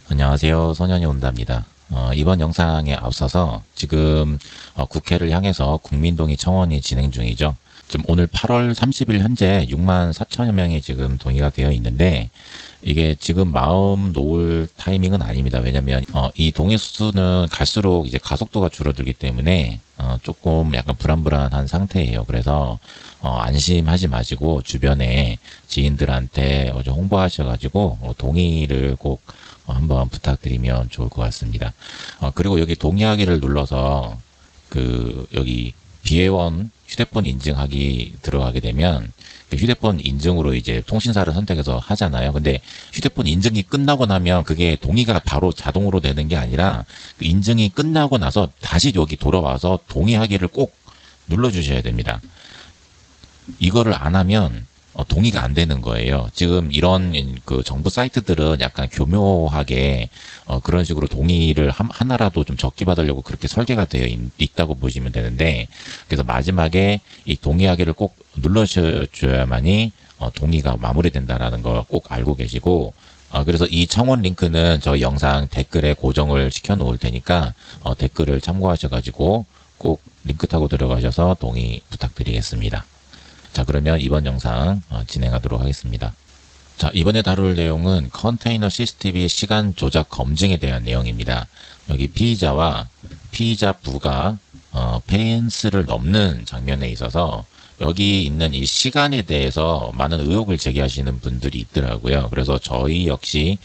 안녕하세요. 소년이 온답니다. 이번 영상에 앞서서 지금 국회를 향해서 국민동의 청원이 진행 중이죠. 지금 오늘 8월 30일 현재 6만 4천여 명이 지금 동의가 되어 있는데 이게 지금 마음 놓을 타이밍은 아닙니다. 왜냐면 이 동의 수는 갈수록 이제 가속도가 줄어들기 때문에 조금 약간 불안불안한 상태예요. 그래서 안심하지 마시고 주변에 지인들한테 좀 홍보하셔가지고 동의를 꼭 한번 부탁드리면 좋을 것 같습니다. 그리고 여기 동의하기를 눌러서 여기 비회원 휴대폰 인증하기 들어가게 되면 그 휴대폰 인증으로 이제 통신사를 선택해서 하잖아요. 근데 휴대폰 인증이 끝나고 나면 그게 동의가 바로 자동으로 되는 게 아니라 그 인증이 끝나고 나서 다시 여기 돌아와서 동의하기를 꼭 눌러주셔야 됩니다. 이거를 안 하면 동의가 안 되는 거예요. 지금 이런 그 정부 사이트들은 약간 교묘하게 그런 식으로 동의를 하나라도 좀 적게 받으려고 그렇게 설계가 되어 있다고 보시면 되는데, 그래서 마지막에 이 동의하기를 꼭 눌러줘야만이 동의가 마무리된다라는 거 꼭 알고 계시고, 그래서 이 청원 링크는 저희 영상 댓글에 고정을 시켜 놓을 테니까 댓글을 참고하셔가지고 꼭 링크 타고 들어가셔서 동의 부탁드리겠습니다. 자, 그러면 이번 영상 진행하도록 하겠습니다. 자, 이번에 다룰 내용은 컨테이너 CCTV 시간 조작 검증에 대한 내용입니다. 여기 피의자와 피의자 부가 펜스를 넘는 장면에 있어서 여기 있는 이 시간에 대해서 많은 의혹을 제기하시는 분들이 있더라고요. 그래서 저희 역시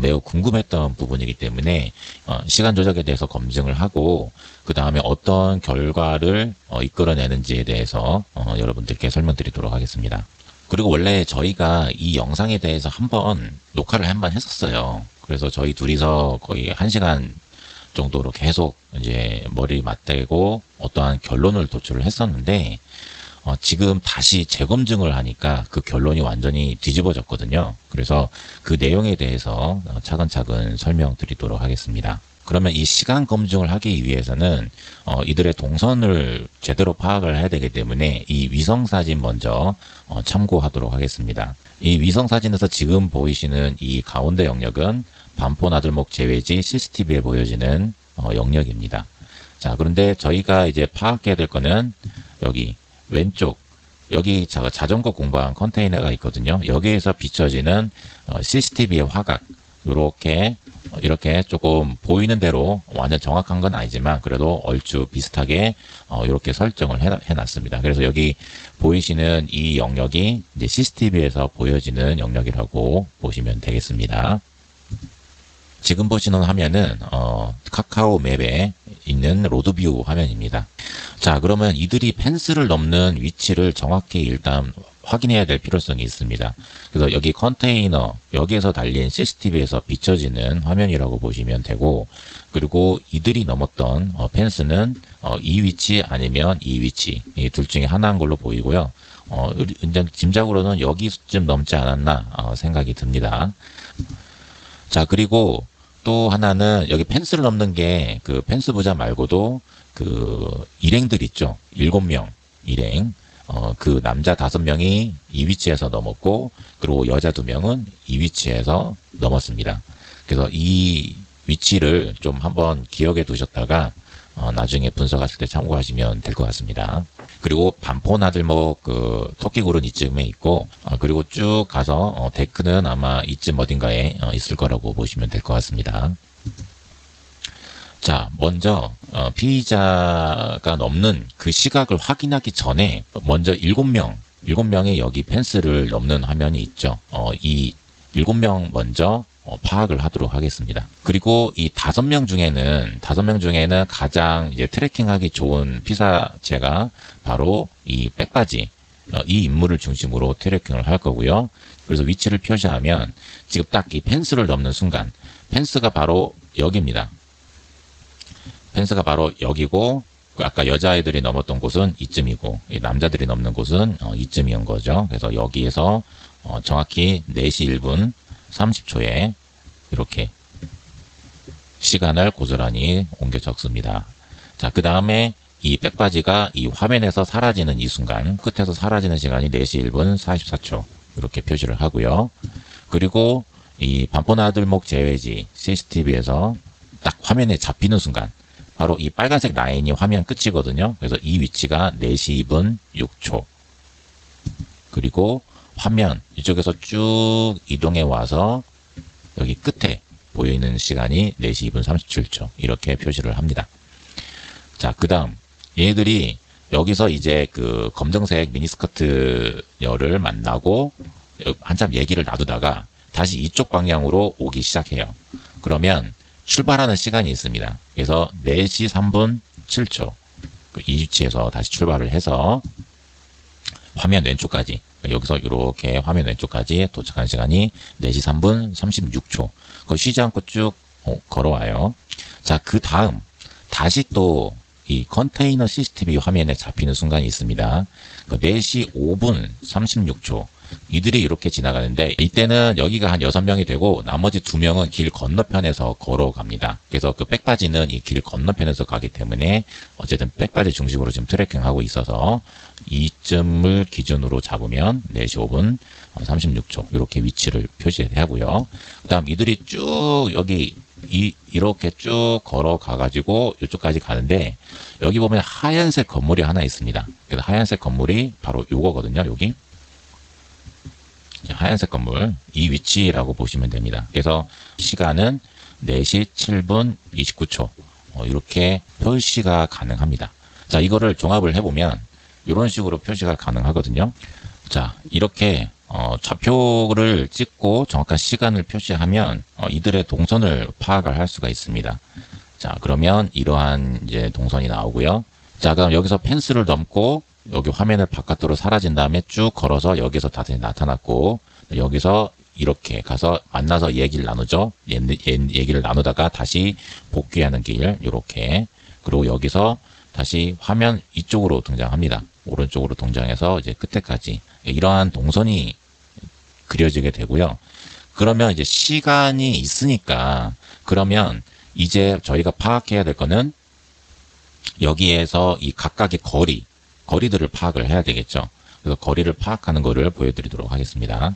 매우 궁금했던 부분이기 때문에 시간 조작에 대해서 검증을 하고 그 다음에 어떤 결과를 이끌어내는지에 대해서 여러분들께 설명드리도록 하겠습니다. 그리고 원래 저희가 이 영상에 대해서 한번 녹화를 한번 했었어요. 그래서 저희 둘이서 거의 1시간 정도로 계속 이제 머리 맞대고 어떠한 결론을 도출을 했었는데 지금 다시 재검증을 하니까 그 결론이 완전히 뒤집어졌거든요. 그래서 그 내용에 대해서 차근차근 설명드리도록 하겠습니다. 그러면 이 시간 검증을 하기 위해서는 이들의 동선을 제대로 파악을 해야 되기 때문에 이 위성사진 먼저 참고하도록 하겠습니다. 이 위성사진에서 지금 보이시는 이 가운데 영역은 반포나들목 제외지 CCTV에 보여지는 영역입니다. 자, 그런데 저희가 이제 파악해야 될 거는 여기 왼쪽 여기 자전거 공방 컨테이너가 있거든요. 여기에서 비춰지는 CCTV의 화각 이렇게 조금 보이는 대로 완전 정확한 건 아니지만 그래도 얼추 비슷하게 이렇게 설정을 해놨습니다. 그래서 여기 보이시는 이 영역이 이제 CCTV에서 보여지는 영역이라고 보시면 되겠습니다. 지금 보시는 화면은 카카오 맵에 있는 로드뷰 화면입니다. 자, 그러면 이들이 펜스를 넘는 위치를 정확히 일단 확인해야 될 필요성이 있습니다. 그래서 여기 컨테이너 여기에서 달린 CCTV에서 비춰지는 화면이라고 보시면 되고, 그리고 이들이 넘었던 펜스는 이 위치 아니면 이 위치 이 둘 중에 하나인 걸로 보이고요. 짐작으로는 여기쯤 넘지 않았나 생각이 듭니다. 자, 그리고 또 하나는 여기 펜스를 넘는 게 그 펜스 부자 말고도 그 일행들 있죠. 7명 일행. 그 남자 5명이 이 위치에서 넘었고, 그리고 여자 2명은 이 위치에서 넘었습니다. 그래서 이 위치를 좀 한번 기억해 두셨다가 나중에 분석하실 때 참고하시면 될 것 같습니다. 그리고 반포나들목 그 토끼굴은 이쯤에 있고, 그리고 쭉 가서 데크는 아마 이쯤 어딘가에 있을 거라고 보시면 될 것 같습니다. 자, 먼저 피의자가 넘는 그 시각을 확인하기 전에 먼저 7명이 여기 펜스를 넘는 화면이 있죠. 이 7명 먼저 파악을 하도록 하겠습니다. 그리고 이 5명 중에는 가장 이제 트래킹하기 좋은 피사체가 바로 이 백바지, 이 인물을 중심으로 트래킹을 할 거고요. 그래서 위치를 표시하면 지금 딱 이 펜스를 넘는 순간, 펜스가 바로 여기입니다. 펜스가 바로 여기고, 아까 여자아이들이 넘었던 곳은 이쯤이고, 이 남자들이 넘는 곳은 이쯤인 거죠. 그래서 여기에서 정확히 4시 1분 30초에 이렇게 시간을 고스란히 옮겨 적습니다. 자, 그 다음에 이 백바지가 이 화면에서 사라지는 이 순간, 끝에서 사라지는 시간이 4시 1분 44초 이렇게 표시를 하고요. 그리고 이 반포나들목 제외지 CCTV에서 딱 화면에 잡히는 순간 바로 이 빨간색 라인이 화면 끝이거든요. 그래서 이 위치가 4시 2분 6초. 그리고 화면 이쪽에서 쭉 이동해 와서 여기 끝에 보이는 시간이 4시 2분 37초. 이렇게 표시를 합니다. 자, 그 다음 얘들이 여기서 이제 그 검정색 미니스커트 여를 만나고 한참 얘기를 놔두다가 다시 이쪽 방향으로 오기 시작해요. 그러면 출발하는 시간이 있습니다. 그래서 4시 3분 7초. 이 위치에서 다시 출발을 해서 화면 왼쪽까지, 여기서 이렇게 화면 왼쪽까지 도착한 시간이 4시 3분 36초. 그거 쉬지 않고 쭉 걸어와요. 자, 그 다음 다시 또 이 컨테이너 CCTV 화면에 잡히는 순간이 있습니다. 4시 5분 36초. 이들이 이렇게 지나가는데 이때는 여기가 한 6명이 되고 나머지 2명은 길 건너편에서 걸어갑니다. 그래서 그 백바지는 이 길 건너편에서 가기 때문에 어쨌든 백바지 중심으로 지금 트래킹하고 있어서 이쯤을 기준으로 잡으면 4시 5분 36초 이렇게 위치를 표시하고요. 그 다음 이들이 쭉 여기 이렇게 쭉 걸어가 가지고 이쪽까지 가는데 여기 보면 하얀색 건물이 하나 있습니다. 그래서 하얀색 건물이 바로 요거거든요. 여기 하얀색 건물 이 위치라고 보시면 됩니다. 그래서 시간은 4시 7분 29초 이렇게 표시가 가능합니다. 자, 이거를 종합을 해보면 이런 식으로 표시가 가능하거든요. 자, 이렇게 좌표를 찍고 정확한 시간을 표시하면 이들의 동선을 파악을 할 수가 있습니다. 자, 그러면 이러한 이제 동선이 나오고요. 자, 그럼 여기서 펜스를 넘고 여기 화면을 바깥으로 사라진 다음에 쭉 걸어서 여기서 다시 나타났고 여기서 이렇게 가서 만나서 얘기를 나누죠. 얘기를 나누다가 다시 복귀하는 길 이렇게 그리고 여기서 다시 화면 이쪽으로 등장합니다. 오른쪽으로 등장해서 이제 끝에까지 이러한 동선이 그려지게 되고요. 그러면 이제 시간이 있으니까 그러면 이제 저희가 파악해야 될 거는 여기에서 이 각각의 거리들을 파악을 해야 되겠죠. 그래서 거리를 파악하는 거를 보여드리도록 하겠습니다.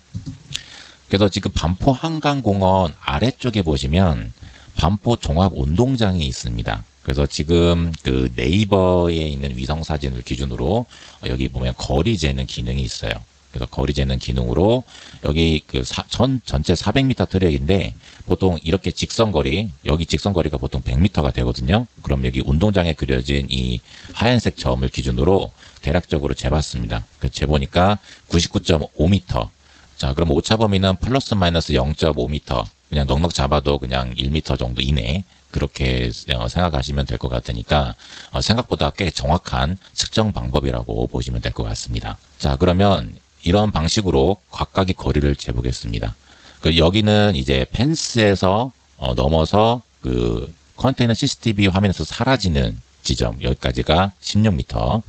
그래서 지금 반포 한강공원 아래쪽에 보시면 반포 종합운동장이 있습니다. 그래서 지금 그 네이버에 있는 위성 사진을 기준으로 여기 보면 거리 재는 기능이 있어요. 그래서 거리 재는 기능으로 여기 그 전체 400m 트랙인데 보통 이렇게 직선거리, 여기 직선거리가 보통 100m가 되거든요. 그럼 여기 운동장에 그려진 이 하얀색 점을 기준으로 대략적으로 재봤습니다. 재보니까 99.5m. 자, 그럼 오차 범위는 플러스 마이너스 0.5m. 그냥 넉넉 잡아도 그냥 1m 정도 이내. 그렇게 생각하시면 될 것 같으니까 생각보다 꽤 정확한 측정 방법이라고 보시면 될 것 같습니다. 자, 그러면 이런 방식으로 각각의 거리를 재보겠습니다. 여기는 이제 펜스에서 넘어서 그 컨테이너 CCTV 화면에서 사라지는 지점 여기까지가 16m.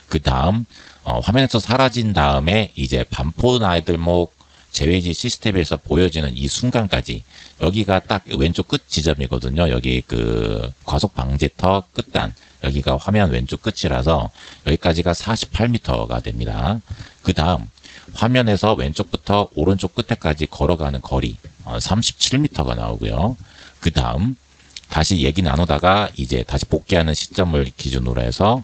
그 다음 화면에서 사라진 다음에 이제 반포나들목 제외지 CCTV에서 보여지는 이 순간까지 여기가 딱 왼쪽 끝 지점이거든요. 여기 그 과속 방지터 끝단 여기가 화면 왼쪽 끝이라서 여기까지가 48m가 됩니다. 그 다음 화면에서 왼쪽부터 오른쪽 끝에까지 걸어가는 거리 37m가 나오고요. 그 다음 다시 얘기 나누다가 이제 다시 복귀하는 시점을 기준으로 해서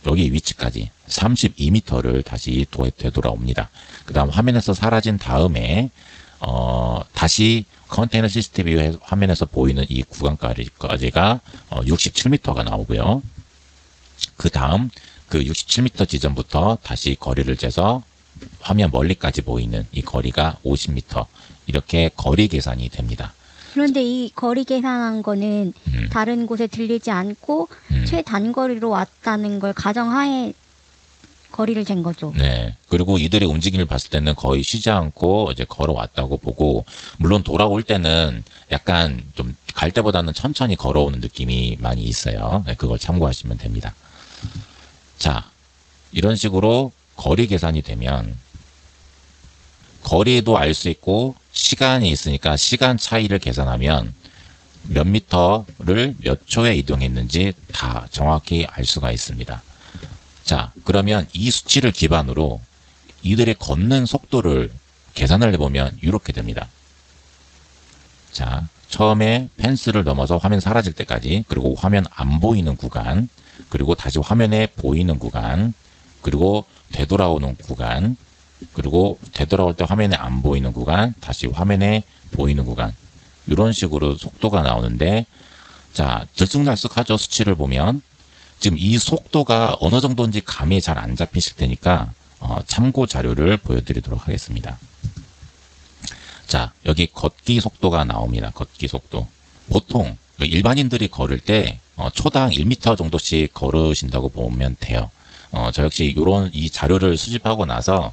여기 위치까지 32m를 다시 되돌아옵니다. 그 다음 화면에서 사라진 다음에 다시 컨테이너 CCTV 화면에서 보이는 이 구간까지가 67m가 나오고요. 그 다음 그 67m 지점부터 다시 거리를 재서 화면 멀리까지 보이는 이 거리가 50m 이렇게 거리 계산이 됩니다. 그런데 이 거리 계산한 거는 다른 곳에 들리지 않고 최단거리로 왔다는 걸 가정하에 거리를 잰 거죠. 네. 그리고 이들의 움직임을 봤을 때는 거의 쉬지 않고 이제 걸어왔다고 보고, 물론 돌아올 때는 약간 좀 갈 때보다는 천천히 걸어오는 느낌이 많이 있어요. 네, 그걸 참고하시면 됩니다. 자, 이런 식으로 거리 계산이 되면 거리도 알 수 있고 시간이 있으니까 시간 차이를 계산하면 몇 미터를 몇 초에 이동했는지 다 정확히 알 수가 있습니다. 자, 그러면 이 수치를 기반으로 이들의 걷는 속도를 계산을 해보면 이렇게 됩니다. 자, 처음에 펜스를 넘어서 화면 사라질 때까지, 그리고 화면 안 보이는 구간, 그리고 다시 화면에 보이는 구간, 그리고 되돌아오는 구간, 그리고 되돌아올 때 화면에 안 보이는 구간, 다시 화면에 보이는 구간. 이런 식으로 속도가 나오는데, 자, 들쑥날쑥하죠. 수치를 보면. 지금 이 속도가 어느 정도인지 감이 잘 안 잡히실 테니까 참고 자료를 보여드리도록 하겠습니다. 자, 여기 걷기 속도가 나옵니다. 걷기 속도. 보통 일반인들이 걸을 때 초당 1m 정도씩 걸으신다고 보면 돼요. 저 역시 이 자료를 수집하고 나서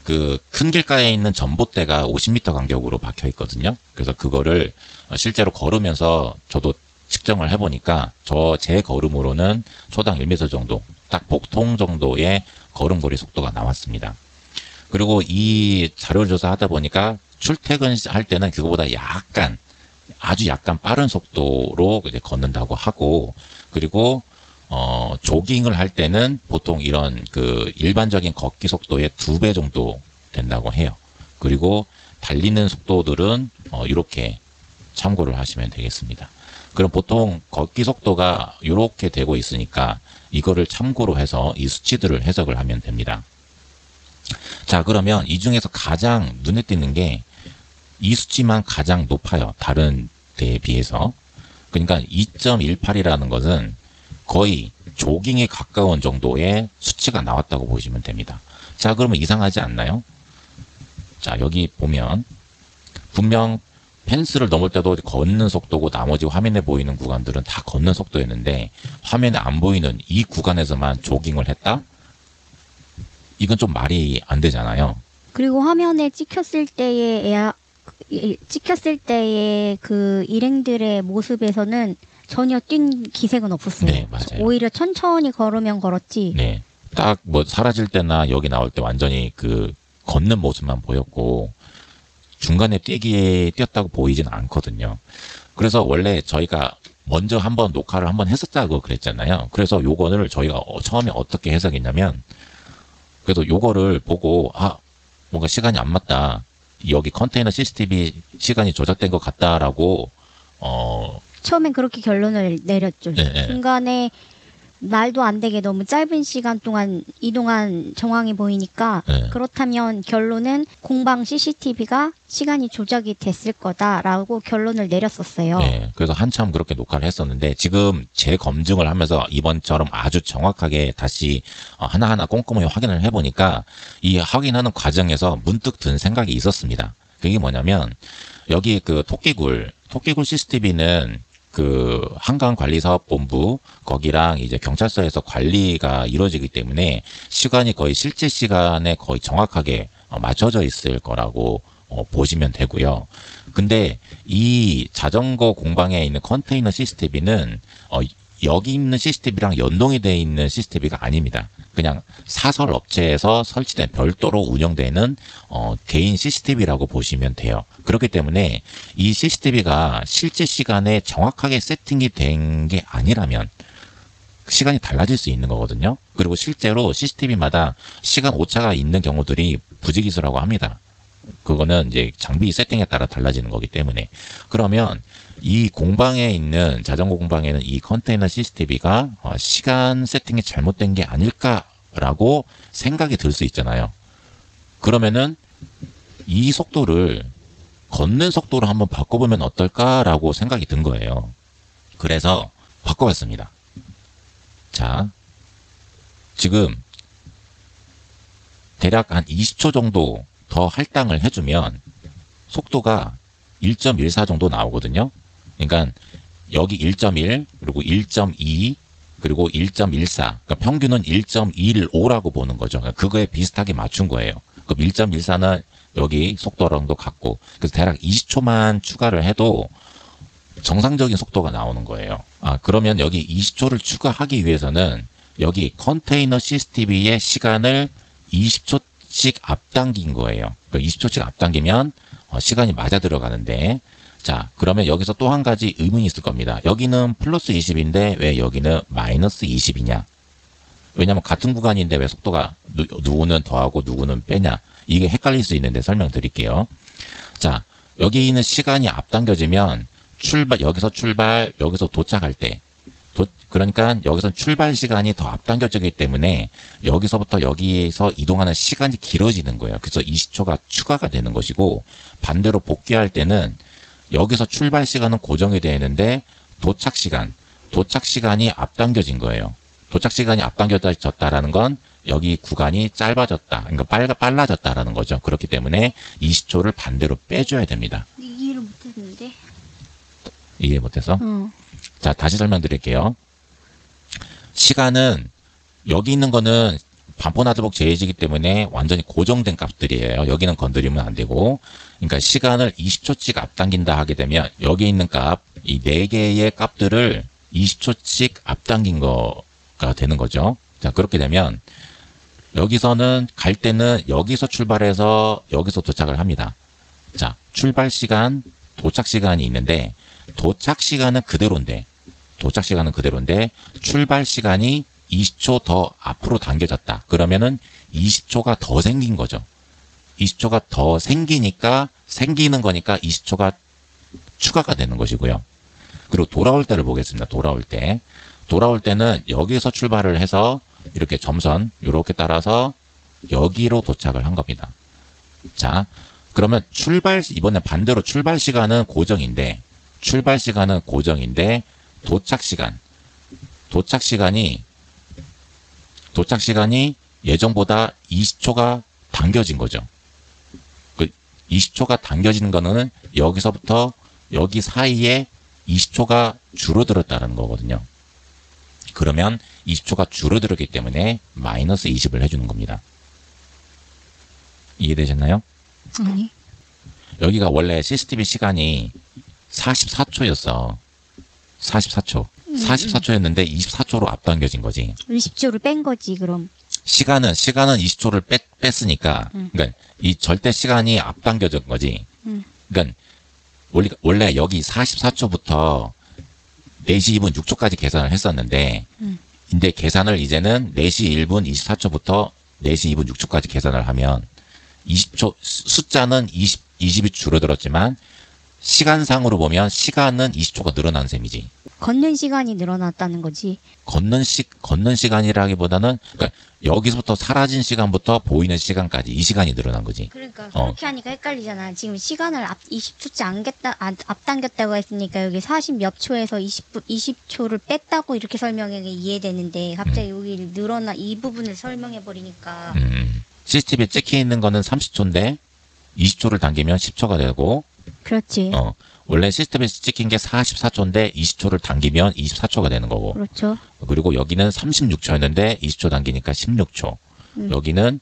그 큰 길가에 있는 전봇대가 50m 간격으로 박혀 있거든요. 그래서 그거를 실제로 걸으면서 저도 측정을 해보니까 제 걸음으로는 초당 1m 정도, 딱 보통 정도의 걸음걸이 속도가 나왔습니다. 그리고 이 자료를 조사하다 보니까 출퇴근할 때는 그거보다 아주 약간 빠른 속도로 이제 걷는다고 하고, 그리고 조깅을 할 때는 보통 이런 그 일반적인 걷기 속도의 2배 정도 된다고 해요. 그리고 달리는 속도들은 이렇게 참고를 하시면 되겠습니다. 그럼 보통 걷기 속도가 이렇게 되고 있으니까 이거를 참고로 해서 이 수치들을 해석을 하면 됩니다. 자, 그러면 이 중에서 가장 눈에 띄는 게 이 수치만 가장 높아요. 다른 데에 비해서. 그러니까 2.18이라는 것은 거의 조깅에 가까운 정도의 수치가 나왔다고 보시면 됩니다. 자, 그러면 이상하지 않나요? 자, 여기 보면 분명 펜스를 넘을 때도 걷는 속도고 나머지 화면에 보이는 구간들은 다 걷는 속도였는데 화면에 안 보이는 이 구간에서만 조깅을 했다? 이건 좀 말이 안 되잖아요. 그리고 화면에 찍혔을 때의 그 일행들의 모습에서는 전혀 뛴 기색은 없었어요. 네, 맞아요. 오히려 천천히 걸으면 걸었지. 네. 딱 뭐 사라질 때나 여기 나올 때 완전히 그 걷는 모습만 보였고 중간에 뛰었다고 보이진 않거든요. 그래서 원래 저희가 먼저 한번 녹화를 한번 했었다고 그랬잖아요. 그래서 요거를 저희가 처음에 어떻게 해석했냐면, 그래도 요거를 보고 뭔가 시간이 안 맞다. 여기 컨테이너 CCTV 시간이 조작된 것 같다라고 처음엔 그렇게 결론을 내렸죠. 네. 중간에 말도 안 되게 너무 짧은 시간 동안 이동한 정황이 보이니까 네. 그렇다면 결론은 공방 CCTV가 시간이 조작이 됐을 거다라고 결론을 내렸었어요. 네, 그래서 한참 그렇게 녹화를 했었는데 지금 재검증을 하면서 이번처럼 아주 정확하게 다시 하나하나 꼼꼼히 확인을 해보니까 이 확인하는 과정에서 문득 든 생각이 있었습니다. 그게 뭐냐면 여기 그 토끼굴 CCTV는 그 한강관리사업본부 거기랑 이제 경찰서에서 관리가 이루어지기 때문에 시간이 거의 실제 시간에 거의 정확하게 맞춰져 있을 거라고 보시면 되고요. 근데 이 자전거 공방에 있는 컨테이너 CCTV는 여기 있는 CCTV랑 연동이 되어 있는 CCTV가 아닙니다. 그냥 사설 업체에서 설치된 별도로 운영되는 개인 CCTV라고 보시면 돼요. 그렇기 때문에 이 CCTV가 실제 시간에 정확하게 세팅이 된 게 아니라면 시간이 달라질 수 있는 거거든요. 그리고 실제로 CCTV마다 시간 오차가 있는 경우들이 부지기수라고 합니다. 그거는 이제 장비 세팅에 따라 달라지는 거기 때문에. 그러면 이 공방에 있는 자전거 공방에는 이 컨테이너 CCTV가 시간 세팅이 잘못된 게 아닐까라고 생각이 들 수 있잖아요. 그러면은 이 속도를 걷는 속도로 한번 바꿔보면 어떨까라고 생각이 든 거예요. 그래서 바꿔봤습니다. 자, 지금 대략 한 20초 정도 더 할당을 해주면 속도가 1.14 정도 나오거든요. 그러니까 여기 1.1 그리고 1.2 그리고 1.14 그러니까 평균은 1.15라고 보는 거죠. 그러니까 그거에 비슷하게 맞춘 거예요. 그럼 1.14는 여기 속도랑도 같고 그래서 대략 20초만 추가를 해도 정상적인 속도가 나오는 거예요. 그러면 여기 20초를 추가하기 위해서는 여기 컨테이너 CCTV의 시간을 20초씩 앞당긴 거예요. 20초씩 앞당기면 시간이 맞아 들어가는데, 자, 그러면 여기서 또 한 가지 의문이 있을 겁니다. 여기는 플러스 20인데 왜 여기는 마이너스 20이냐? 왜냐면 같은 구간인데 왜 속도가 누구는 더하고 누구는 빼냐? 이게 헷갈릴 수 있는데 설명드릴게요. 자, 여기 있는 시간이 앞당겨지면 여기서 출발, 여기서 도착할 때, 그러니까 여기서 출발 시간이 더 앞당겨지기 때문에 여기서부터 여기에서 이동하는 시간이 길어지는 거예요. 그래서 20초가 추가가 되는 것이고, 반대로 복귀할 때는 여기서 출발 시간은 고정이 되어 있는데 도착 시간이 앞당겨진 거예요. 도착 시간이 앞당겨졌다라는 건 여기 구간이 짧아졌다, 그러니까 빨라졌다라는 거죠. 그렇기 때문에 20초를 반대로 빼줘야 됩니다. 이해를 못했는데. 이해 못해서? 자, 다시 설명드릴게요. 시간은 여기 있는 거는 반포나드복 제해지기 때문에 완전히 고정된 값들이에요. 여기는 건드리면 안 되고. 그러니까 시간을 20초씩 앞당긴다 하게 되면 여기 있는 값, 이 4개의 값들을 20초씩 앞당긴 거가 되는 거죠. 자, 그렇게 되면 여기서는 갈 때는 여기서 출발해서 여기서 도착을 합니다. 자, 출발 시간, 도착 시간이 있는데 도착 시간은 그대로인데 출발 시간이 20초 더 앞으로 당겨졌다. 그러면은 20초가 더 생긴 거죠. 20초가 더 생기는 거니까 20초가 추가가 되는 것이고요. 그리고 돌아올 때를 보겠습니다. 돌아올 때는 여기서 출발을 해서 이렇게 점선 이렇게 따라서 여기로 도착을 한 겁니다. 자, 그러면 이번에 반대로 출발 시간은 고정인데 도착 시간이 예정보다 20초가 당겨진 거죠. 그 20초가 당겨지는 거는 여기서부터 여기 사이에 20초가 줄어들었다는 거거든요. 그러면 20초가 줄어들었기 때문에 마이너스 20을 해주는 겁니다. 이해되셨나요? 아니. 여기가 원래 CCTV 시간이 44초였어. 44초였는데 24초로 앞당겨진 거지. 20초를 뺀 거지, 그럼. 시간은 20초를 뺐으니까, 그러니까 이 절대 시간이 앞당겨진 거지. 그러니까 원래 여기 44초부터 4시 2분 6초까지 계산을 했었는데, 근데 계산을 이제는 4시 1분 24초부터 4시 2분 6초까지 계산을 하면 20초 숫자는 20이 줄어들었지만 시간상으로 보면 시간은 20초가 늘어난 셈이지. 걷는 시간이 늘어났다는 거지. 걷는 시간이라기보다는 그러니까 여기서부터 사라진 시간부터 보이는 시간까지 이 시간이 늘어난 거지. 그러니까 그렇게 하니까 헷갈리잖아. 지금 시간을 20초째 앞당겼다고 했으니까 여기 40 몇 초에서 20초를 뺐다고 이렇게 설명해 이해되는데 갑자기 여기 늘어나 이 부분을 설명해 버리니까. CCTV에 찍혀 있는 거는 30초인데 20초를 당기면 10초가 되고. 그렇지. 원래 CCTV에 찍힌 게 44초인데 20초를 당기면 24초가 되는 거고. 그렇죠. 그리고 여기는 36초였는데 20초 당기니까 16초. 여기는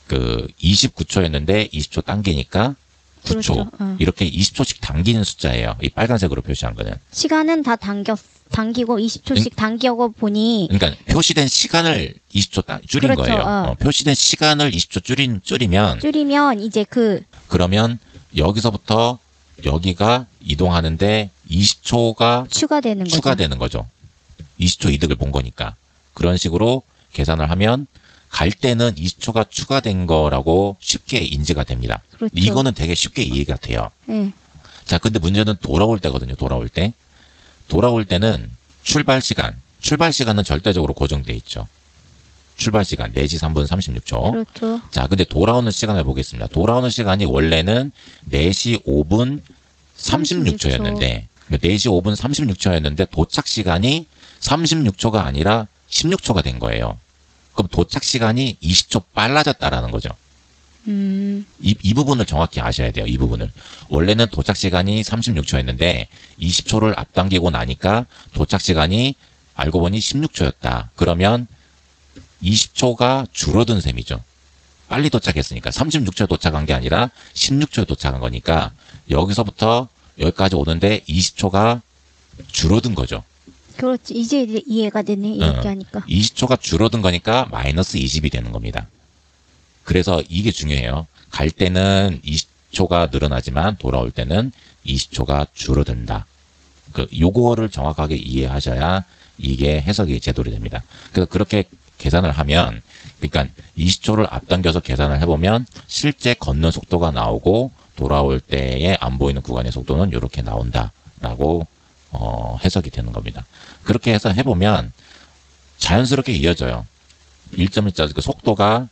29초였는데 20초 당기니까 9초. 그렇죠. 이렇게 20초씩 당기는 숫자예요. 이 빨간색으로 표시한 거는. 시간은 다 당기고 20초씩 당기고 보니. 그러니까 표시된 시간을 20초 줄인 그렇죠. 거예요. 표시된 시간을 20초 줄이면 이제 그러면 여기서부터 여기가 이동하는데 20초가 추가되는 거죠. 20초 이득을 본 거니까. 그런 식으로 계산을 하면 갈 때는 20초가 추가된 거라고 쉽게 인지가 됩니다. 그렇죠. 이거는 되게 쉽게 이해가 돼요. 자, 근데 문제는 돌아올 때거든요. 돌아올 때는 출발 시간은 절대적으로 고정돼 있죠. 출발 시간 4시 3분 36초. 그렇죠. 자, 근데 돌아오는 시간을 보겠습니다. 돌아오는 시간이 원래는 4시 5분 36초였는데 4시 5분 36초였는데 도착 시간이 36초가 아니라 16초가 된 거예요. 그럼 도착 시간이 20초 빨라졌다라는 거죠. 이 부분을 정확히 아셔야 돼요. 이 부분을. 원래는 도착 시간이 36초였는데 20초를 앞당기고 나니까 도착 시간이 알고 보니 16초였다. 그러면 20초가 줄어든 셈이죠. 빨리 도착했으니까 36초에 도착한 게 아니라 16초에 도착한 거니까 여기서부터 여기까지 오는데 20초가 줄어든 거죠. 그렇지. 이제 이해가 되네. 이렇게 하니까. 20초가 줄어든 거니까 마이너스 20이 되는 겁니다. 그래서 이게 중요해요. 갈 때는 20초가 늘어나지만 돌아올 때는 20초가 줄어든다. 요거를 정확하게 이해하셔야 이게 해석이 제대로 됩니다. 그래서 그렇게 계산을 하면, 그러니까 20초를 앞당겨서 계산을 해보면 실제 걷는 속도가 나오고 돌아올 때에 안 보이는 구간의 속도는 이렇게 나온다라고 해석이 되는 겁니다. 그렇게 해서 해보면 자연스럽게 이어져요. 1.1자 그 속도가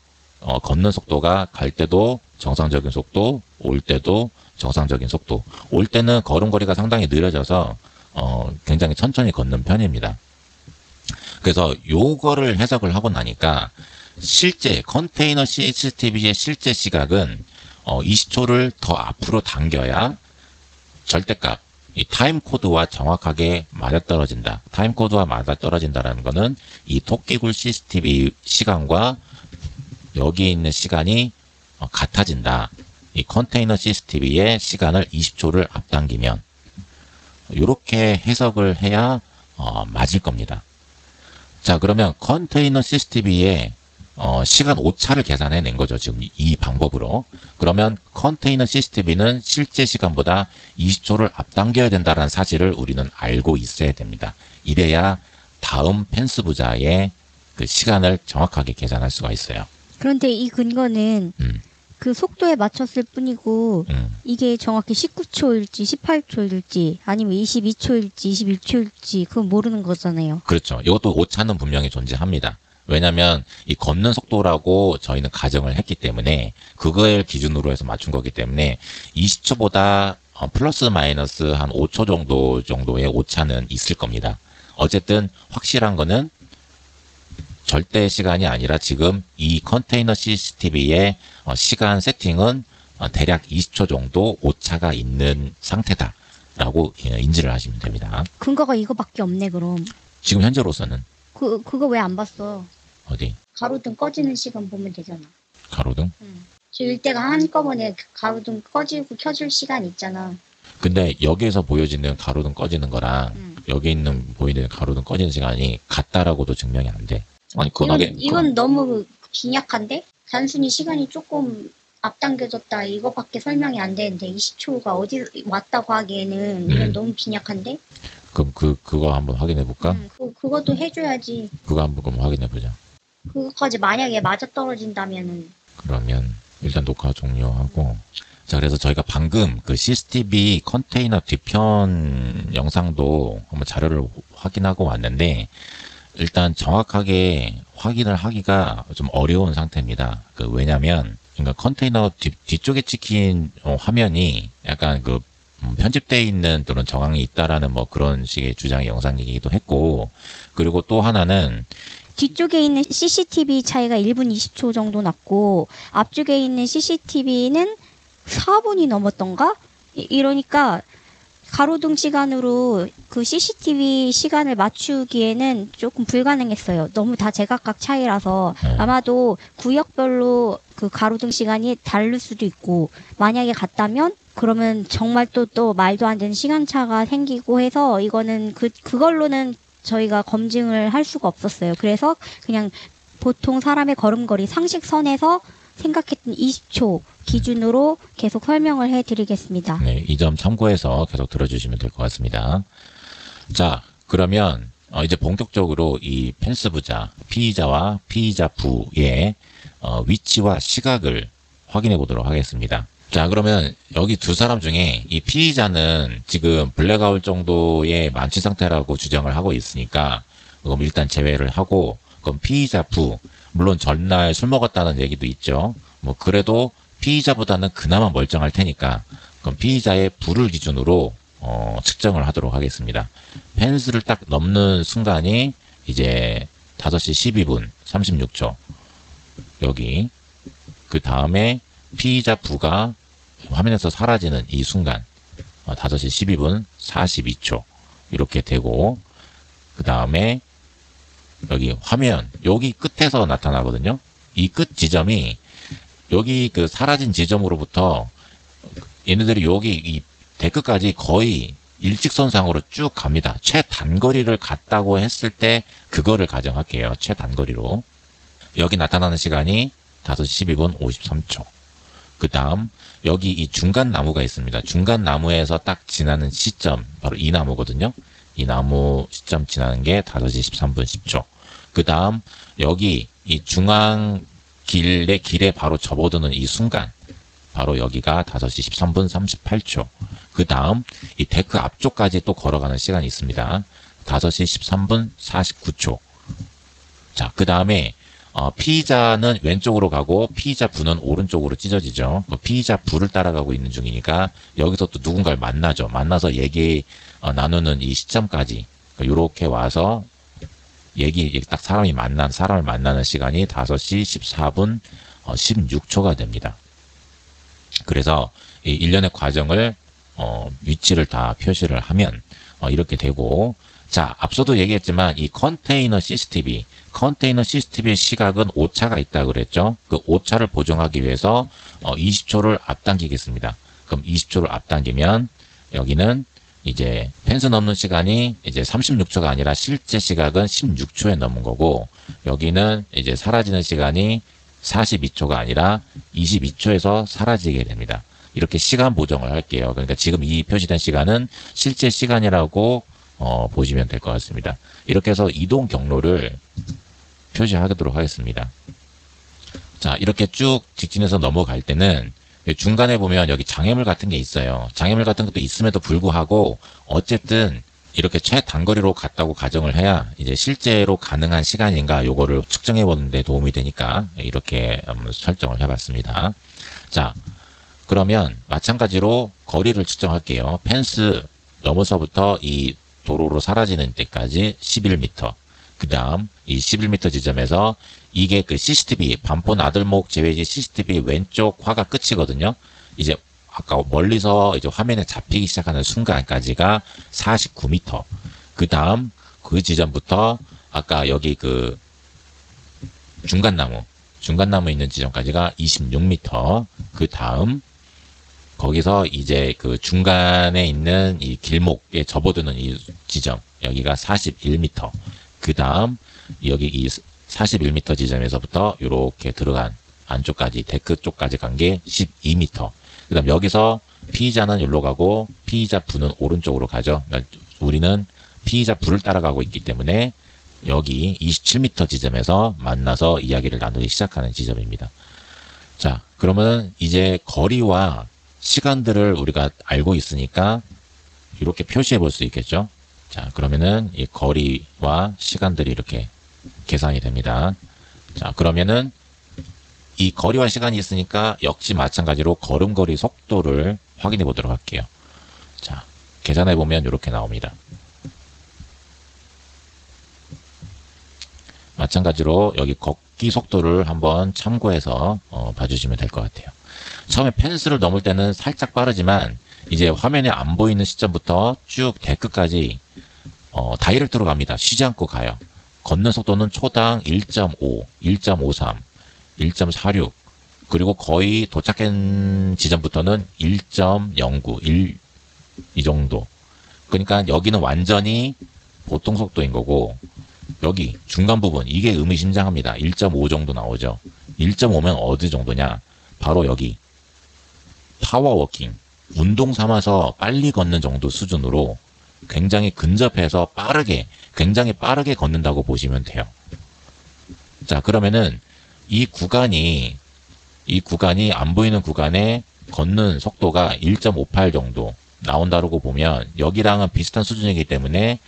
걷는 속도가 갈 때도 정상적인 속도, 올 때도 정상적인 속도. 올 때는 걸음걸이가 상당히 느려져서 굉장히 천천히 걷는 편입니다. 그래서 요거를 해석을 하고 나니까 실제 컨테이너 CCTV의 실제 시각은 20초를 더 앞으로 당겨야 절대값, 이 타임 코드와 정확하게 맞아떨어진다. 타임 코드와 맞아떨어진다라는 거는 이 토끼굴 CCTV 시간과 여기 있는 시간이 같아진다. 이 컨테이너 CCTV의 시간을 20초를 앞당기면 이렇게 해석을 해야 맞을 겁니다. 자, 그러면 컨테이너 CCTV의 시간 오차를 계산해낸 거죠. 지금 이 방법으로. 그러면 컨테이너 CCTV는 실제 시간보다 20초를 앞당겨야 된다는 사실을 우리는 알고 있어야 됩니다. 이래야 다음 펜스 부자의 그 시간을 정확하게 계산할 수가 있어요. 그런데 이 근거는 그 속도에 맞췄을 뿐이고 이게 정확히 19초일지 18초일지 아니면 22초일지 21초일지 그건 모르는 거잖아요. 그렇죠. 이것도 오차는 분명히 존재합니다. 왜냐하면 이 걷는 속도라고 저희는 가정을 했기 때문에 그거를 기준으로 해서 맞춘 거기 때문에 20초보다 플러스 마이너스 한 5초 정도의 오차는 있을 겁니다. 어쨌든 확실한 거는 절대 시간이 아니라 지금 이 컨테이너 CCTV의 시간 세팅은 대략 20초 정도 오차가 있는 상태다라고 인지를 하시면 됩니다. 근거가 이거밖에 없네 그럼. 지금 현재로서는 그거 왜 안 봤어? 어디? 가로등 꺼지는 시간 보면 되잖아. 가로등? 저 일대가 한꺼번에 가로등 꺼지고 켜줄 시간 있잖아. 근데 여기에서 보여지는 가로등 꺼지는 거랑 여기 있는 보이는 가로등 꺼지는 시간이 같다라고도 증명이 안 돼. 아니 이건 너무 빈약한데? 단순히 시간이 조금 앞당겨졌다 이거밖에 설명이 안 되는데 20초가 어디 왔다고 하기에는 이건 너무 빈약한데? 그럼 그거 한번 확인해 볼까? 그것도 해줘야지. 그거 한번 확인해 보자. 그거까지 만약에 맞아떨어진다면은. 그러면 일단 녹화 종료하고. 자, 그래서 저희가 방금 그 CCTV 컨테이너 뒤편 영상도 한번 자료를 확인하고 왔는데 일단 정확하게 확인을 하기가 좀 어려운 상태입니다. 왜냐면 그러니까 컨테이너 뒤쪽에 찍힌 화면이 약간 편집되어 있는 또는 정황이 있다라는 뭐 그런 식의 주장의 영상이기도 했고, 그리고 또 하나는 뒤쪽에 있는 CCTV 차이가 1분 20초 정도 났고 앞쪽에 있는 CCTV는 4분이 넘었던가? 이러니까 가로등 시간으로 그 CCTV 시간을 맞추기에는 조금 불가능했어요. 너무 다 제각각 차이라서 아마도 구역별로 그 가로등 시간이 다를 수도 있고 만약에 같다면 그러면 정말 또 말도 안 되는 시간차가 생기고 해서 이거는 그걸로는 저희가 검증을 할 수가 없었어요. 그래서 그냥 보통 사람의 걸음걸이 상식선에서 생각했던 20초 기준으로 계속 설명을 해드리겠습니다. 네, 이 점 참고해서 계속 들어주시면 될 것 같습니다. 자, 그러면 이제 본격적으로 이 펜스 부자, 피의자와 피의자 부의 위치와 시각을 확인해 보도록 하겠습니다. 자, 그러면 여기 두 사람 중에 이 피의자는 지금 블랙아웃 정도의 만취 상태라고 주장을 하고 있으니까 그럼 일단 제외를 하고, 그럼 피의자 부, 물론 전날 술 먹었다는 얘기도 있죠. 뭐 그래도 피의자보다는 그나마 멀쩡할 테니까 그럼 피의자의 부를 기준으로 측정을 하도록 하겠습니다. 펜스를 딱 넘는 순간이 이제 5시 12분 36초 여기, 그 다음에 피의자 부가 화면에서 사라지는 이 순간 5시 12분 42초 이렇게 되고, 그 다음에 여기 화면 여기 끝에서 나타나거든요. 이 끝 지점이 여기 그 사라진 지점으로부터 얘네들이 여기 이 데크까지 거의 일직선상으로 쭉 갑니다. 최단거리를 갔다고 했을 때 그거를 가정할게요. 최단거리로. 여기 나타나는 시간이 5시 12분 53초. 그 다음 여기 이 중간 나무가 있습니다. 중간 나무에서 딱 지나는 시점, 바로 이 나무거든요. 이 나무 시점 지나는 게 5시 13분 10초. 그 다음 여기 이 중앙 길에 바로 접어드는 이 순간, 바로 여기가 5시 13분 38초. 그 다음 이 데크 앞쪽까지 또 걸어가는 시간이 있습니다. 5시 13분 49초. 자, 그 다음에 피의자는 왼쪽으로 가고 피의자 부는 오른쪽으로 찢어지죠. 피의자 부를 따라가고 있는 중이니까 여기서 또 누군가를 만나죠. 만나서 얘기 나누는 이 시점까지 이렇게 와서 딱 사람을 만나는 시간이 5시 14분 16초가 됩니다. 그래서 이 일련의 과정을 위치를 다 표시를 하면 이렇게 되고, 자, 앞서도 얘기했지만 이 컨테이너 CCTV의 시각은 오차가 있다고 그랬죠. 그 오차를 보정하기 위해서 20초를 앞당기겠습니다. 그럼 20초를 앞당기면 여기는 이제 펜스 넘는 시간이 이제 36초가 아니라 실제 시각은 16초에 넘은 거고, 여기는 이제 사라지는 시간이 42초가 아니라 22초에서 사라지게 됩니다. 이렇게 시간 보정을 할게요. 그러니까 지금 이 표시된 시간은 실제 시간이라고 보시면 될 것 같습니다. 이렇게 해서 이동 경로를 표시하도록 하겠습니다. 자, 이렇게 쭉 직진해서 넘어갈 때는 중간에 보면 여기 장애물 같은 게 있어요. 장애물 같은 것도 있음에도 불구하고 어쨌든 이렇게 최단거리로 갔다고 가정을 해야 이제 실제로 가능한 시간인가 요거를 측정해 보는 데 도움이 되니까 이렇게 설정을 해봤습니다. 자, 그러면 마찬가지로 거리를 측정할게요. 펜스 넘어서부터 이 도로로 사라지는 때까지 11m. 그 다음 이 11m 지점에서 이게 그 CCTV 반포 나들목 제외지 CCTV 왼쪽 화가 끝이거든요. 이제 아까 멀리서 이제 화면에 잡히기 시작하는 순간까지가 49m. 그 다음 그 지점부터 아까 여기 그 중간나무 있는 지점까지가 26m. 그 다음 거기서 이제 그 중간에 있는 이 길목에 접어드는 이 지점 여기가 41m. 그 다음 여기 이 41m 지점에서부터 이렇게 들어간 안쪽까지 데크 쪽까지 간 게 12m. 그 다음 여기서 피의자는 여기로 가고 피의자 부는 오른쪽으로 가죠. 그러니까 우리는 피의자 부를 따라가고 있기 때문에 여기 27m 지점에서 만나서 이야기를 나누기 시작하는 지점입니다. 자, 그러면 이제 거리와 시간들을 우리가 알고 있으니까 이렇게 표시해 볼 수 있겠죠. 자, 그러면은 이 거리와 시간들이 이렇게 계산이 됩니다. 자, 그러면은 이 거리와 시간이 있으니까 역시 마찬가지로 걸음걸이 속도를 확인해 보도록 할게요. 자, 계산해 보면 이렇게 나옵니다. 마찬가지로 여기 걷기 속도를 한번 참고해서 봐주시면 될 것 같아요. 처음에 펜스를 넘을 때는 살짝 빠르지만 이제 화면에 안 보이는 시점부터 쭉 데크까지 다이렉트로 갑니다. 쉬지 않고 가요. 걷는 속도는 초당 1.5, 1.53, 1.46 그리고 거의 도착한 지점부터는 1.09, 1 이 정도. 그러니까 여기는 완전히 보통 속도인 거고 여기 중간 부분 이게 의미심장합니다. 1.5 정도 나오죠. 1.5면 어디 정도냐? 바로 여기 파워워킹, 운동 삼아서 빨리 걷는 정도 수준으로 굉장히 근접해서 굉장히 빠르게 걷는다고 보시면 돼요. 자, 그러면은 이 구간이 안 보이는 구간에 걷는 속도가 1.58 정도 나온다고 보면 여기랑은 비슷한 수준이기 때문에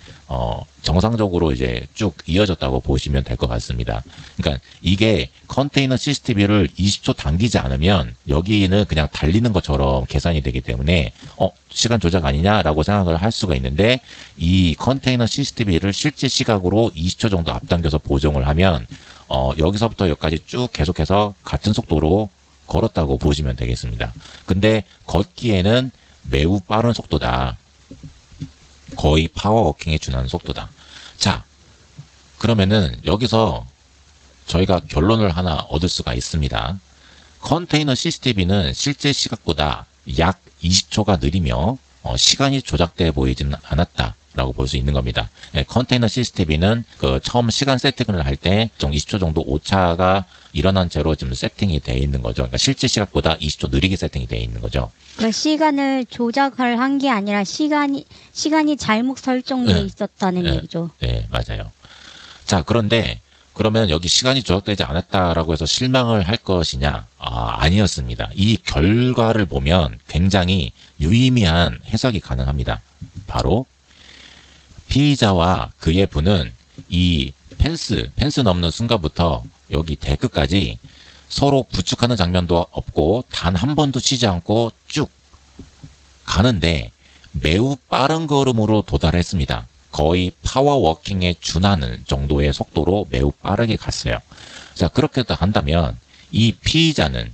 정상적으로 이제 쭉 이어졌다고 보시면 될 것 같습니다. 그러니까 이게 컨테이너 CCTV를 20초 당기지 않으면 여기는 그냥 달리는 것처럼 계산이 되기 때문에 시간 조작 아니냐라고 생각을 할 수가 있는데 이 컨테이너 CCTV를 실제 시각으로 20초 정도 앞당겨서 보정을 하면 여기서부터 여기까지 쭉 계속해서 같은 속도로 걸었다고 보시면 되겠습니다. 근데 걷기에는 매우 빠른 속도다. 거의 파워워킹에 준하는 속도다. 자, 그러면은 여기서 저희가 결론을 하나 얻을 수가 있습니다. 컨테이너 CCTV는 실제 시각보다 약 20초가 느리며 시간이 조작돼 보이지는 않았다라고 볼 수 있는 겁니다. 컨테이너 CCTV는 그 처음 시간 세팅을 할 때 좀 20초 정도 오차가 일어난 채로 지금 세팅이 되어 있는 거죠. 그러니까 실제 시각보다 20초 느리게 세팅이 되어 있는 거죠. 그러니까 시간을 조작을 한 게 아니라 시간이 잘못 설정돼 있었다는 얘기죠. 네, 맞아요. 자, 그런데 그러면 여기 시간이 조작되지 않았다라고 해서 실망을 할 것이냐? 아니었습니다. 이 결과를 보면 굉장히 유의미한 해석이 가능합니다. 바로 피의자와 그의 부는 이 펜스 넘는 순간부터 여기 데크까지 서로 부축하는 장면도 없고 단 한 번도 쉬지 않고 쭉 가는데 매우 빠른 걸음으로 도달했습니다. 거의 파워워킹에 준하는 정도의 속도로 매우 빠르게 갔어요. 자, 그렇게 한다면 이 피의자는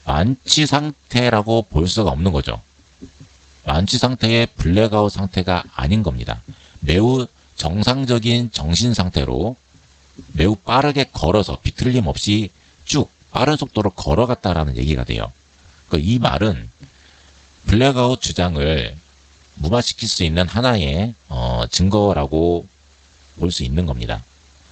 만취 상태라고 볼 수가 없는 거죠. 만취 상태의 블랙아웃 상태가 아닌 겁니다. 매우 정상적인 정신 상태로 매우 빠르게 걸어서 비틀림 없이 쭉 빠른 속도로 걸어갔다라는 얘기가 돼요. 이 말은 블랙아웃 주장을 무마시킬 수 있는 하나의 증거라고 볼 수 있는 겁니다.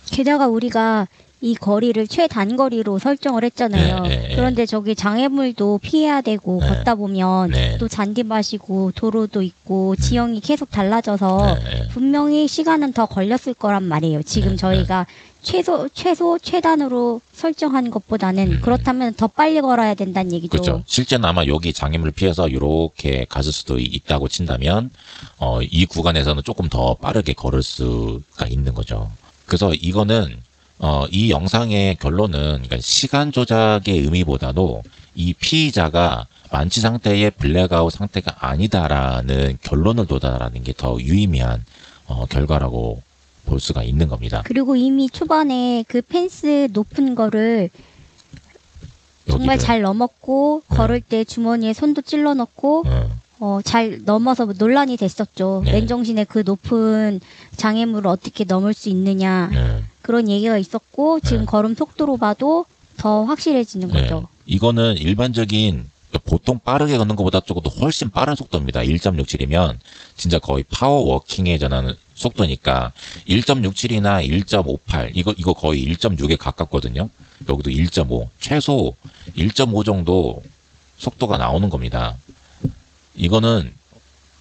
게다가 우리가 이 거리를 최단거리로 설정을 했잖아요. 네. 그런데 저기 장애물도 피해야 되고 네. 걷다 보면 네. 또 잔디밭이고 도로도 있고 지형이 계속 달라져서 분명히 시간은 더 걸렸을 거란 말이에요. 지금 저희가 최단으로 설정한 것보다는 그렇다면 더 빨리 걸어야 된다는 얘기죠. 그렇죠. 실제는 아마 여기 장애물을 피해서 이렇게 갔을 수도 있다고 친다면 이 구간에서는 조금 더 빠르게 걸을 수가 있는 거죠. 그래서 이거는 이 영상의 결론은 그러니까 시간 조작의 의미보다도 이 피의자가 만취 상태의 블랙아웃 상태가 아니다라는 결론을 도달하는 게 더 유의미한 결과라고 볼 수가 있는 겁니다. 그리고 이미 초반에 그 펜스 높은 거를 정말 여기를. 잘 넘었고 걸을 때 주머니에 손도 찔러 넣고 잘 넘어서 논란이 됐었죠. 네. 맨정신에 그 높은 장애물을 어떻게 넘을 수 있느냐 그런 얘기가 있었고 지금 걸음 속도로 봐도 더 확실해지는 거죠. 이거는 일반적인 보통 빠르게 걷는 것보다 조금 더 훨씬 빠른 속도입니다. 1.67이면 진짜 거의 파워워킹에 전하는 속도니까 1.67이나 1.58 이거 거의 1.6에 가깝거든요. 여기도 1.5 최소 1.5 정도 속도가 나오는 겁니다. 이거는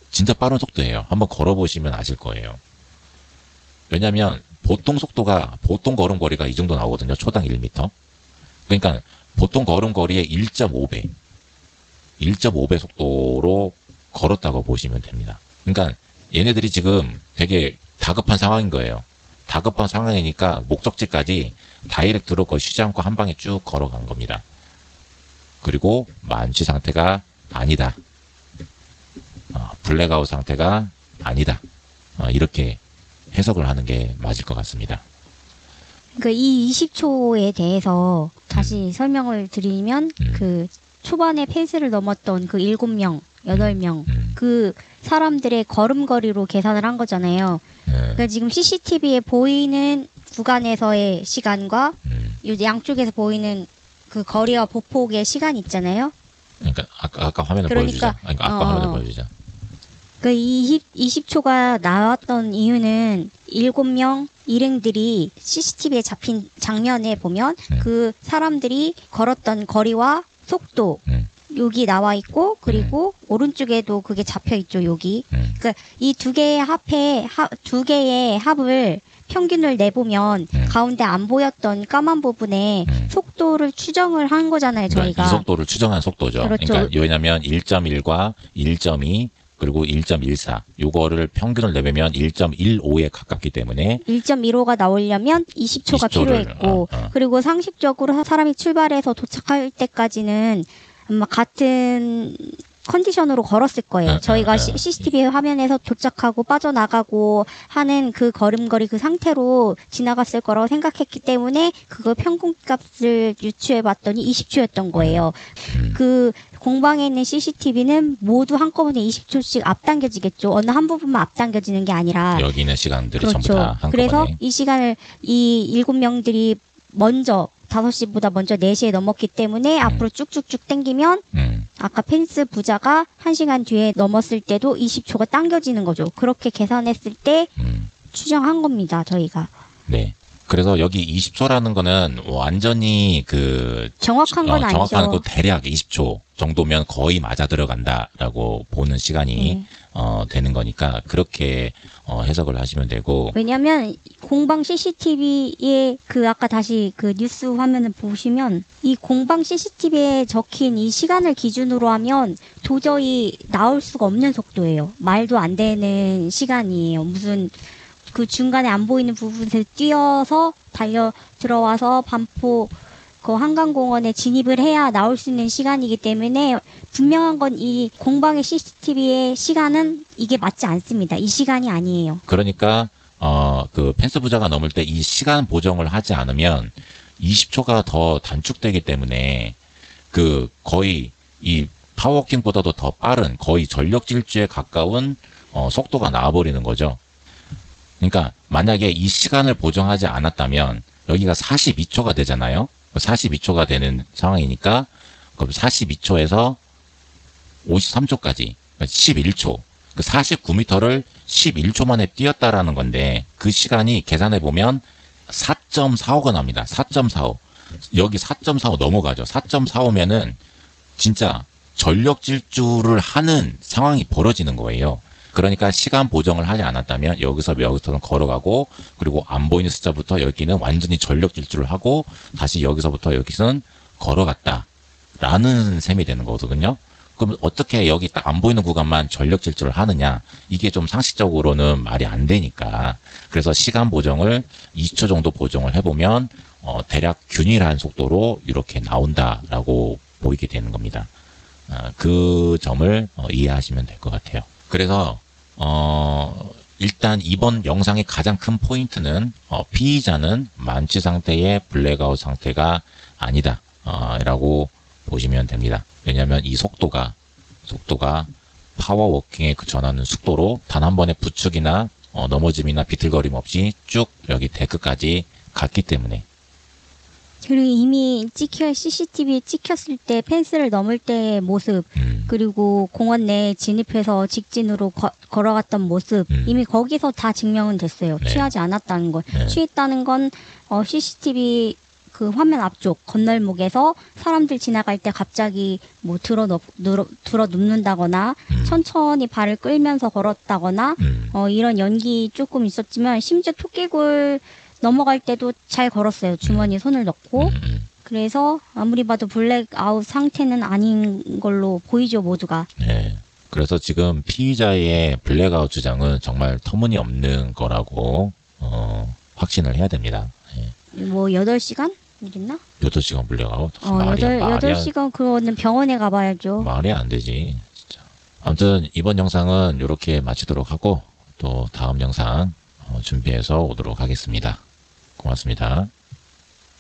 진짜 빠른 속도예요. 한번 걸어보시면 아실 거예요. 왜냐하면 보통 걸음거리가 이 정도 나오거든요. 초당 1m. 그러니까 보통 걸음거리의 1.5배 속도로 걸었다고 보시면 됩니다. 그러니까 얘네들이 지금 되게 다급한 상황인 거예요. 다급한 상황이니까 목적지까지 다이렉트로 거의 쉬지 않고 한 방에 쭉 걸어간 겁니다. 그리고 만취 상태가 아니다. 블랙아웃 상태가 아니다. 이렇게 해석을 하는 게 맞을 것 같습니다. 그러니까 이 20초에 대해서 다시 설명을 드리면 그 초반에 펜스를 넘었던 그 7명, 8명 그 사람들의 걸음거리로 계산을 한 거잖아요. 그러니까 지금 CCTV에 보이는 구간에서의 시간과 이 양쪽에서 보이는 그 거리와 보폭의 시간 있잖아요. 그러니까 아까 화면을 보여주자. 아까 화면을 보여주자. 그 20초가 나왔던 이유는 7명 일행들이 CCTV에 잡힌 장면에 보면 그 사람들이 걸었던 거리와 속도 여기 나와 있고 그리고 오른쪽에도 그게 잡혀 있죠. 여기. 그러니까 이 두 개의 합을 평균을 내보면 가운데 안 보였던 까만 부분에 속도를 추정을 한 거잖아요. 저희가. 이 속도를 추정한 속도죠. 그렇죠. 그러니까 왜냐하면 1.1과 1.2 그리고 1.14 요거를 평균을 내보면 1.15에 가깝기 때문에 1.15가 나오려면 20초가 20초를, 필요했고 그리고 상식적으로 사람이 출발해서 도착할 때까지는 아마 같은 컨디션으로 걸었을 거예요. 저희가 CCTV 화면에서 도착하고 빠져나가고 하는 그 걸음걸이 그 상태로 지나갔을 거라고 생각했기 때문에 그거 평균값을 유추해 봤더니 20초였던 거예요. 그 공방에 있는 CCTV는 모두 한꺼번에 20초씩 앞당겨지겠죠. 어느 한 부분만 앞당겨지는 게 아니라 여기 있는 시간들이 그렇죠. 전부 다 한꺼번에. 그래서 이 시간을 이 7명들이 먼저 5시보다 먼저 4시에 넘었기 때문에 앞으로 쭉쭉쭉 당기면 아까 펜스 부자가 1시간 뒤에 넘었을 때도 20초가 당겨지는 거죠. 그렇게 계산했을 때 추정한 겁니다. 저희가. 네. 그래서 여기 20초라는 거는 완전히 정확한 건 아니죠. 정확한 거 대략 20초 정도면 거의 맞아 들어간다라고 보는 시간이 되는 거니까 그렇게 해석을 하시면 되고. 왜냐면 공방 CCTV에 아까 다시 뉴스 화면을 보시면 이 공방 CCTV에 적힌 이 시간을 기준으로 하면 도저히 나올 수가 없는 속도예요. 말도 안 되는 시간이에요. 무슨 그 중간에 안 보이는 부분에서 뛰어서 달려 들어와서 반포 그 한강공원에 진입을 해야 나올 수 있는 시간이기 때문에 분명한 건 이 공방의 CCTV의 시간은 이게 맞지 않습니다. 이 시간이 아니에요. 그러니까 그 펜스 부자가 넘을 때 이 시간 보정을 하지 않으면 20초가 더 단축되기 때문에 거의 이 파워워킹보다도 더 빠른 거의 전력 질주에 가까운 속도가 나와버리는 거죠. 그러니까 만약에 이 시간을 보정하지 않았다면 여기가 42초가 되잖아요. 42초가 되는 상황이니까 그럼 42초에서 53초까지 11초 49m를 11초 만에 뛰었다라는 건데 그 시간이 계산해 보면 4.45가 납니다. 4.45 여기 4.45 넘어가죠. 4.45면은 진짜 전력 질주를 하는 상황이 벌어지는 거예요. 그러니까 시간 보정을 하지 않았다면 여기서는 걸어가고 그리고 안 보이는 숫자부터 여기는 완전히 전력 질주를 하고 다시 여기서부터 여기서는 걸어갔다라는 셈이 되는 거거든요. 그럼 어떻게 여기 딱 안 보이는 구간만 전력 질주를 하느냐? 이게 좀 상식적으로는 말이 안 되니까. 그래서 시간 보정을 20초 정도 보정을 해보면 대략 균일한 속도로 이렇게 나온다라고 보이게 되는 겁니다. 그 점을 이해하시면 될 것 같아요. 그래서 일단 이번 영상의 가장 큰 포인트는 피의자는 만취 상태의 블랙아웃 상태가 아니다 라고 보시면 됩니다. 왜냐하면 이 속도가 파워워킹에 전하는 속도로 단 한 번의 부축이나 넘어짐이나 비틀거림 없이 쭉 여기 데크까지 갔기 때문에. 그리고 이미 CCTV에 찍혔을 때 펜스를 넘을 때의 모습 그리고 공원 내에 진입해서 직진으로 걸어갔던 모습 이미 거기서 다 증명은 됐어요. 네. 취하지 않았다는 걸. 네. 취했다는 건 CCTV 그 화면 앞쪽 건널목에서 사람들 지나갈 때 갑자기 뭐 들어 눕는다거나 천천히 발을 끌면서 걸었다거나 이런 연기 조금 있었지만 심지어 토끼굴 넘어갈 때도 잘 걸었어요. 주머니에 손을 넣고. 그래서 아무리 봐도 블랙아웃 상태는 아닌 걸로 보이죠, 모두가. 네. 그래서 지금 피의자의 블랙아웃 주장은 정말 터무니없는 거라고 확신을 해야 됩니다. 네. 뭐 8시간? 이랬나? 8시간 블랙아웃? 8시간 그거는 병원에 가봐야죠. 말이 안 되지. 진짜. 아무튼 이번 영상은 이렇게 마치도록 하고 또 다음 영상 준비해서 오도록 하겠습니다. 고맙습니다.